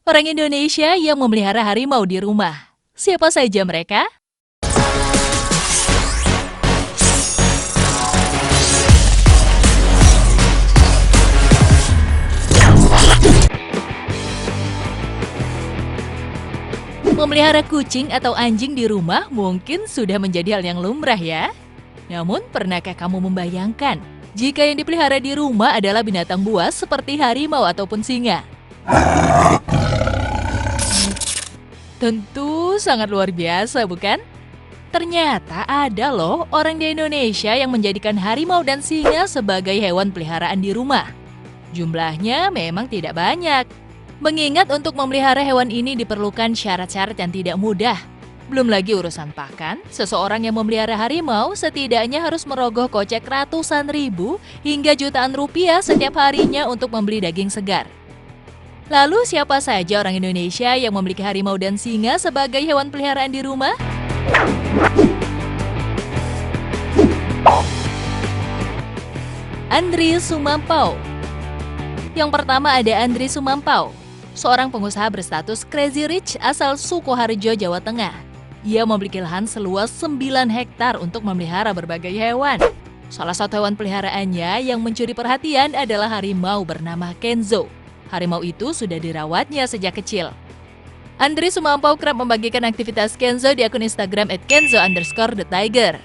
Orang Indonesia yang memelihara harimau di rumah. Siapa saja mereka? Memelihara kucing atau anjing di rumah mungkin sudah menjadi hal yang lumrah ya. Namun, pernahkah kamu membayangkan jika yang dipelihara di rumah adalah binatang buas seperti harimau ataupun singa? Tentu sangat luar biasa, bukan? Ternyata ada loh orang di Indonesia yang menjadikan harimau dan singa sebagai hewan peliharaan di rumah. Jumlahnya memang tidak banyak. Mengingat untuk memelihara hewan ini diperlukan syarat-syarat yang tidak mudah. Belum lagi urusan pakan, seseorang yang memelihara harimau setidaknya harus merogoh kocek ratusan ribu hingga jutaan rupiah setiap harinya untuk membeli daging segar. Lalu siapa saja orang Indonesia yang memiliki harimau dan singa sebagai hewan peliharaan di rumah? Andri Sumampau. Yang pertama ada Andri Sumampau, seorang pengusaha berstatus Crazy Rich asal Sukoharjo, Jawa Tengah. Ia memiliki lahan seluas 9 hektar untuk memelihara berbagai hewan. Salah satu hewan peliharaannya yang mencuri perhatian adalah harimau bernama Kenzo. Harimau itu sudah dirawatnya sejak kecil. Andri Sumampau kerap membagikan aktivitas Kenzo di akun Instagram @kenzo_the_tiger.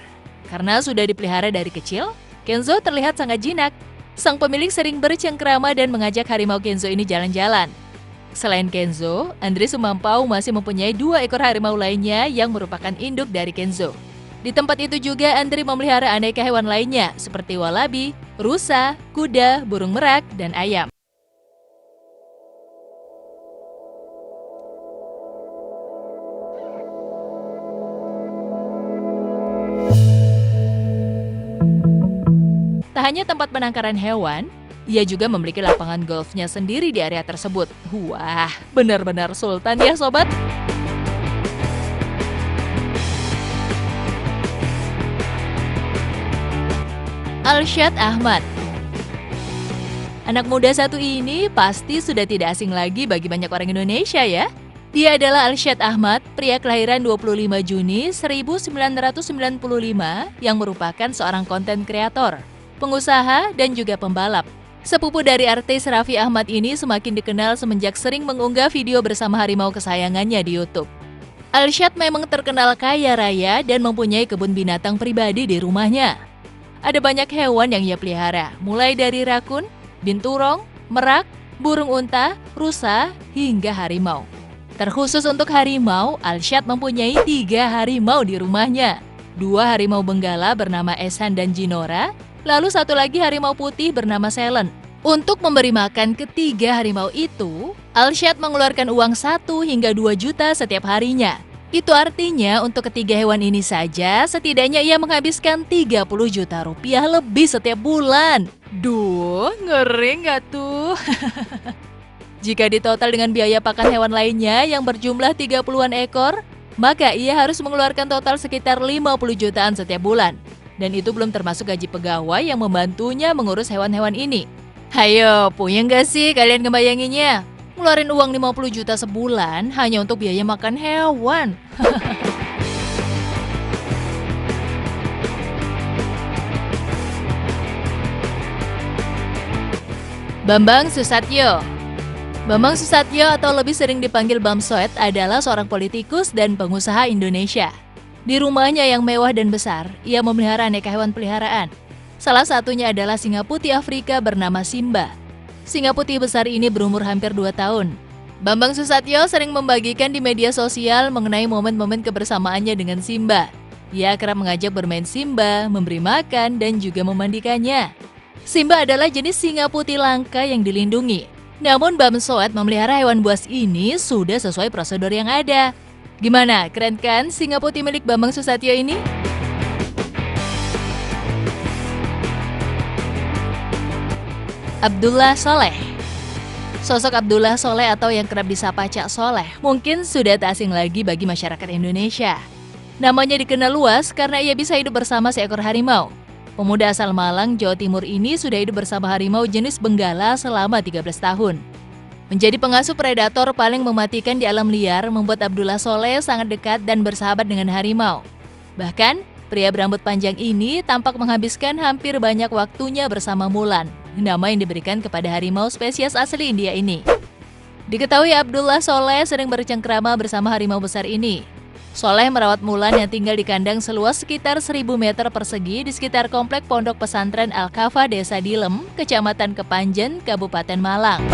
Karena sudah dipelihara dari kecil, Kenzo terlihat sangat jinak. Sang pemilik sering bercengkrama dan mengajak harimau Kenzo ini jalan-jalan. Selain Kenzo, Andri Sumampau masih mempunyai 2 ekor harimau lainnya yang merupakan induk dari Kenzo. Di tempat itu juga Andri memelihara aneka hewan lainnya seperti walabi, rusa, kuda, burung merak, dan ayam. Tak hanya tempat penangkaran hewan, ia juga memiliki lapangan golfnya sendiri di area tersebut. Wah, benar-benar sultan ya sobat! Alshad Ahmad. Anak muda satu ini pasti sudah tidak asing lagi bagi banyak orang Indonesia ya. Dia adalah Alshad Ahmad, pria kelahiran 25 Juni 1995 yang merupakan seorang konten kreator, pengusaha, dan juga pembalap. Sepupu dari artis Raffi Ahmad ini semakin dikenal semenjak sering mengunggah video bersama harimau kesayangannya di YouTube. Alshad memang terkenal kaya raya dan mempunyai kebun binatang pribadi di rumahnya. Ada banyak hewan yang ia pelihara, mulai dari rakun, binturong, merak, burung unta, rusa, hingga harimau. Terkhusus untuk harimau, Alshad mempunyai 3 harimau di rumahnya. 2 harimau benggala bernama Esan dan Jinora, lalu 1 lagi harimau putih bernama Selen. Untuk memberi makan ketiga harimau itu, Alshad mengeluarkan uang 1 hingga 2 juta setiap harinya. Itu artinya untuk ketiga hewan ini saja setidaknya ia menghabiskan 30 juta rupiah lebih setiap bulan. Duh, ngeri nggak tuh? Jika ditotal dengan biaya pakan hewan lainnya yang berjumlah 30-an ekor, maka ia harus mengeluarkan total sekitar 50 jutaan setiap bulan. Dan itu belum termasuk gaji pegawai yang membantunya mengurus hewan-hewan ini. Hayo, punya nggak sih kalian ngebayanginnya? Ngeluarin uang 50 juta sebulan hanya untuk biaya makan hewan. Bambang Susatyo. Bambang Susatyo atau lebih sering dipanggil Bamsoet adalah seorang politikus dan pengusaha Indonesia. Di rumahnya yang mewah dan besar, ia memelihara aneka hewan peliharaan. Salah satunya adalah singa putih Afrika bernama Simba. Singa putih besar ini berumur hampir 2 tahun. Bambang Susatyo sering membagikan di media sosial mengenai momen-momen kebersamaannya dengan Simba. Ia kerap mengajak bermain Simba, memberi makan, dan juga memandikannya. Simba adalah jenis singa putih langka yang dilindungi. Namun Bamsoet memelihara hewan buas ini sudah sesuai prosedur yang ada. Gimana, keren kan singa putih milik Bambang Susatyo ini? Abdullah Soleh. Sosok Abdullah Soleh atau yang kerap disapa Cak Soleh mungkin sudah tak asing lagi bagi masyarakat Indonesia. Namanya dikenal luas karena ia bisa hidup bersama seekor harimau. Pemuda asal Malang, Jawa Timur ini sudah hidup bersama harimau jenis benggala selama 13 tahun. Menjadi pengasuh predator paling mematikan di alam liar membuat Abdullah Soleh sangat dekat dan bersahabat dengan harimau. Bahkan, pria berambut panjang ini tampak menghabiskan hampir banyak waktunya bersama Mulan, nama yang diberikan kepada harimau spesies asli India ini. Diketahui Abdullah Soleh sering bercengkrama bersama harimau besar ini. Soleh merawat Mulan yang tinggal di kandang seluas sekitar 1.000 meter persegi di sekitar komplek pondok pesantren Al-Kafah Desa Dilem, Kecamatan Kepanjen, Kabupaten Malang.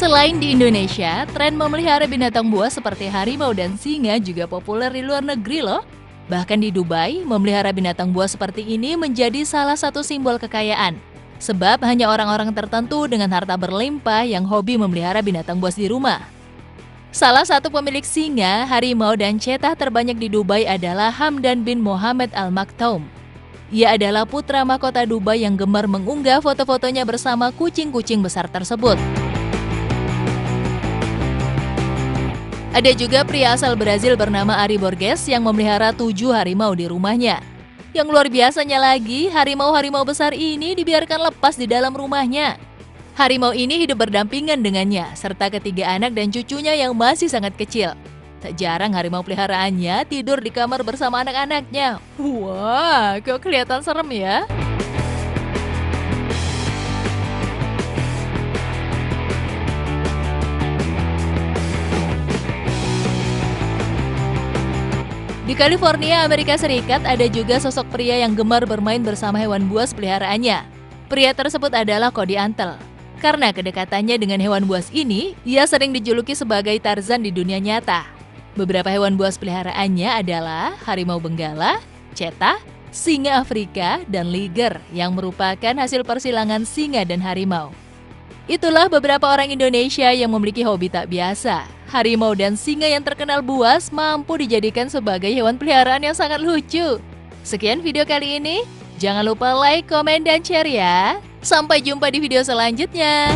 Selain di Indonesia, tren memelihara binatang buas seperti harimau dan singa juga populer di luar negeri loh. Bahkan di Dubai, memelihara binatang buas seperti ini menjadi salah satu simbol kekayaan. Sebab hanya orang-orang tertentu dengan harta berlimpah yang hobi memelihara binatang buas di rumah. Salah satu pemilik singa, harimau, dan cheetah terbanyak di Dubai adalah Hamdan bin Mohammed Al Maktoum. Ia adalah putra mahkota Dubai yang gemar mengunggah foto-fotonya bersama kucing-kucing besar tersebut. Ada juga pria asal Brazil bernama Ari Borges yang memelihara 7 harimau di rumahnya. Yang luar biasanya lagi, harimau-harimau besar ini dibiarkan lepas di dalam rumahnya. Harimau ini hidup berdampingan dengannya, serta ketiga anak dan cucunya yang masih sangat kecil. Tak jarang harimau peliharaannya tidur di kamar bersama anak-anaknya. Wah, kok kelihatan serem ya? Di California, Amerika Serikat, ada juga sosok pria yang gemar bermain bersama hewan buas peliharaannya. Pria tersebut adalah Cody Antle. Karena kedekatannya dengan hewan buas ini, ia sering dijuluki sebagai Tarzan di dunia nyata. Beberapa hewan buas peliharaannya adalah harimau benggala, cheetah, singa Afrika, dan liger yang merupakan hasil persilangan singa dan harimau. Itulah beberapa orang Indonesia yang memiliki hobi tak biasa. Harimau dan singa yang terkenal buas mampu dijadikan sebagai hewan peliharaan yang sangat lucu. Sekian video kali ini. Jangan lupa like, komen, dan share ya. Sampai jumpa di video selanjutnya.